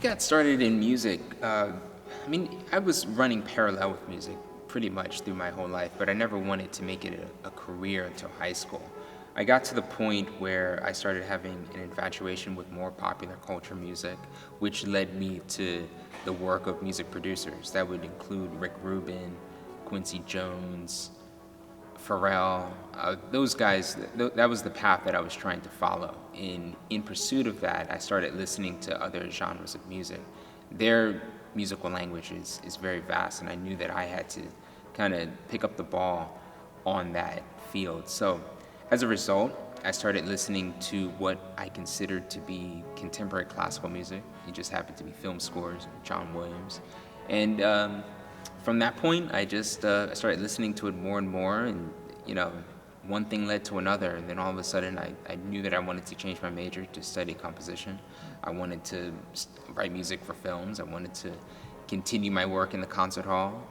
got started in music. I was running parallel with music pretty much through my whole life, but I never wanted to make it a career until high school. I got to the point where I started having an infatuation with more popular culture music, which led me to the work of music producers. That would include Rick Rubin, Quincy Jones, Pharrell. Those guys, that was the path that I was trying to follow. In pursuit of that, I started listening to other genres of music. Their musical language is very vast, and I knew that I had to kind of pick up the ball on that field. So as a result, I started listening to what I considered to be contemporary classical music. It just happened to be film scores, John Williams. And from that point, I just started listening to it more and more, and one thing led to another, and then all of a sudden I knew that I wanted to change my major to study composition. I wanted to write music for films. I wanted to continue my work in the concert hall.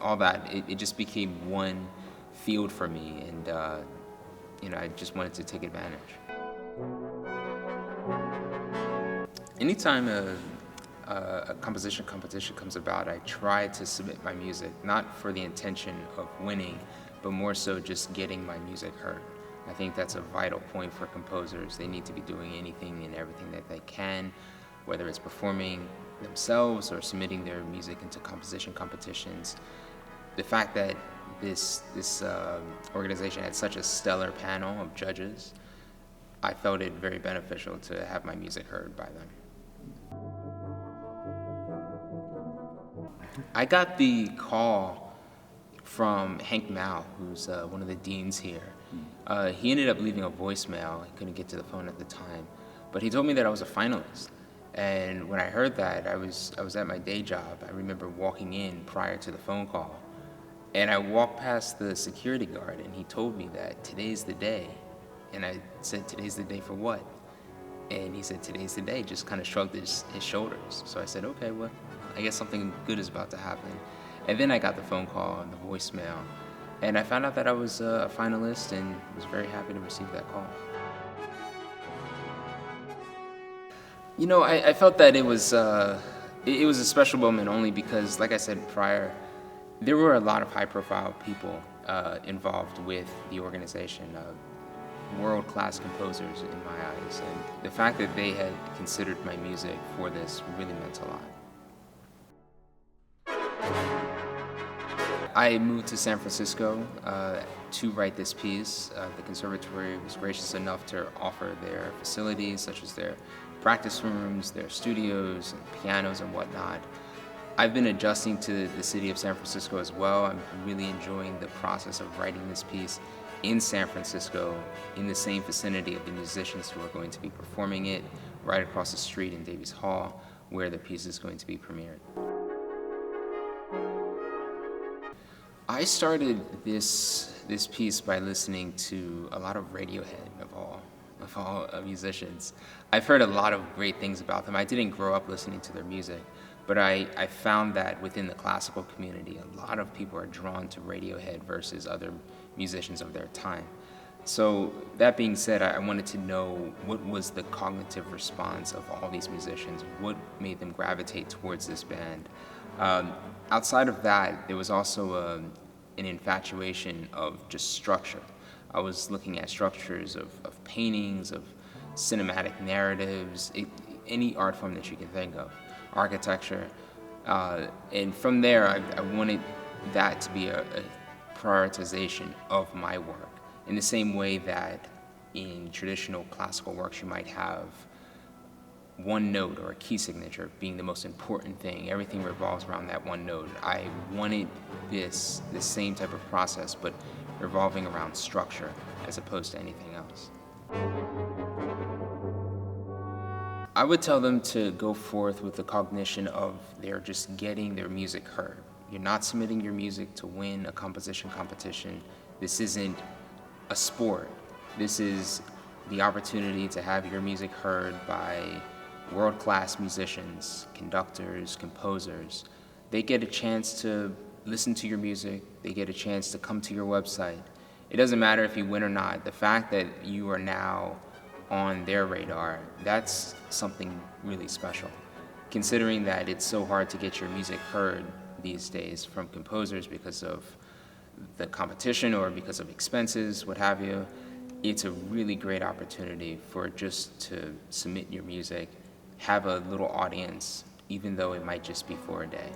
All that, it just became one field for me, and I just wanted to take advantage. Anytime a composition competition comes about, I try to submit my music, not for the intention of winning, but more so just getting my music heard. I think that's a vital point for composers. They need to be doing anything and everything that they can, whether it's performing themselves or submitting their music into composition competitions. The fact that this organization had such a stellar panel of judges, I felt it very beneficial to have my music heard by them. I got the call from Hank Mao, who's one of the deans here. He ended up leaving a voicemail. He couldn't get to the phone at the time, but he told me that I was a finalist. And when I heard that, I was at my day job. I remember walking in prior to the phone call, and I walked past the security guard, and he told me that today's the day. And I said, today's the day for what? And he said, today's the day, just kind of shrugged his shoulders. So I said, okay, well, I guess something good is about to happen. And then I got the phone call and the voicemail, and I found out that I was a finalist and was very happy to receive that call. I felt that it was a special moment only because, like I said prior, there were a lot of high-profile people involved with the organization, world-class composers in my eyes, and the fact that they had considered my music for this really meant a lot. I moved to San Francisco to write this piece. The Conservatory was gracious enough to offer their facilities, such as their practice rooms, their studios, and pianos and whatnot. I've been adjusting to the city of San Francisco as well. I'm really enjoying the process of writing this piece in San Francisco, in the same vicinity of the musicians who are going to be performing it, right across the street in Davies Hall, where the piece is going to be premiered. I started this piece by listening to a lot of Radiohead, of all musicians. I've heard a lot of great things about them. I didn't grow up listening to their music, but I found that within the classical community, a lot of people are drawn to Radiohead versus other musicians of their time. So that being said, I wanted to know what was the cognitive response of all these musicians, what made them gravitate towards this band. Outside of that, there was also an infatuation of just structure. I was looking at structures of paintings, of cinematic narratives, any art form that you can think of, architecture. And from there, I wanted that to be a prioritization of my work. In the same way that in traditional classical works you might have one note or a key signature being the most important thing. Everything revolves around that one note. I wanted this same type of process, but revolving around structure as opposed to anything else. I would tell them to go forth with the cognition of they're just getting their music heard. You're not submitting your music to win a composition competition. This isn't a sport. This is the opportunity to have your music heard by world-class musicians, conductors, composers. They get a chance to listen to your music. They get a chance to come to your website. It doesn't matter if you win or not. The fact that you are now on their radar, that's something really special. considering that it's so hard to get your music heard these days from composers because of the competition or because of expenses, what have you, it's a really great opportunity for just to submit your music, have a little audience, even though it might just be for a day.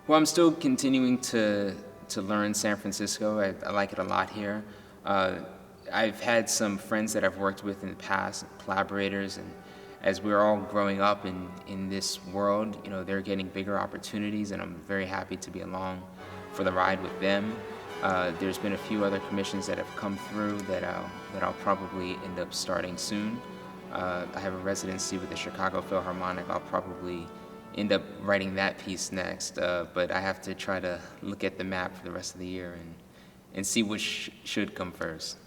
Well, I'm still continuing to learn San Francisco. I like it a lot here. I've had some friends that I've worked with in the past, collaborators, and as we're all growing up in this world, they're getting bigger opportunities, and I'm very happy to be along for the ride with them. There's been a few other commissions that have come through that I'll probably end up starting soon. I have a residency with the Chicago Philharmonic. I'll probably end up writing that piece next, but I have to try to look at the map for the rest of the year and see which should come first.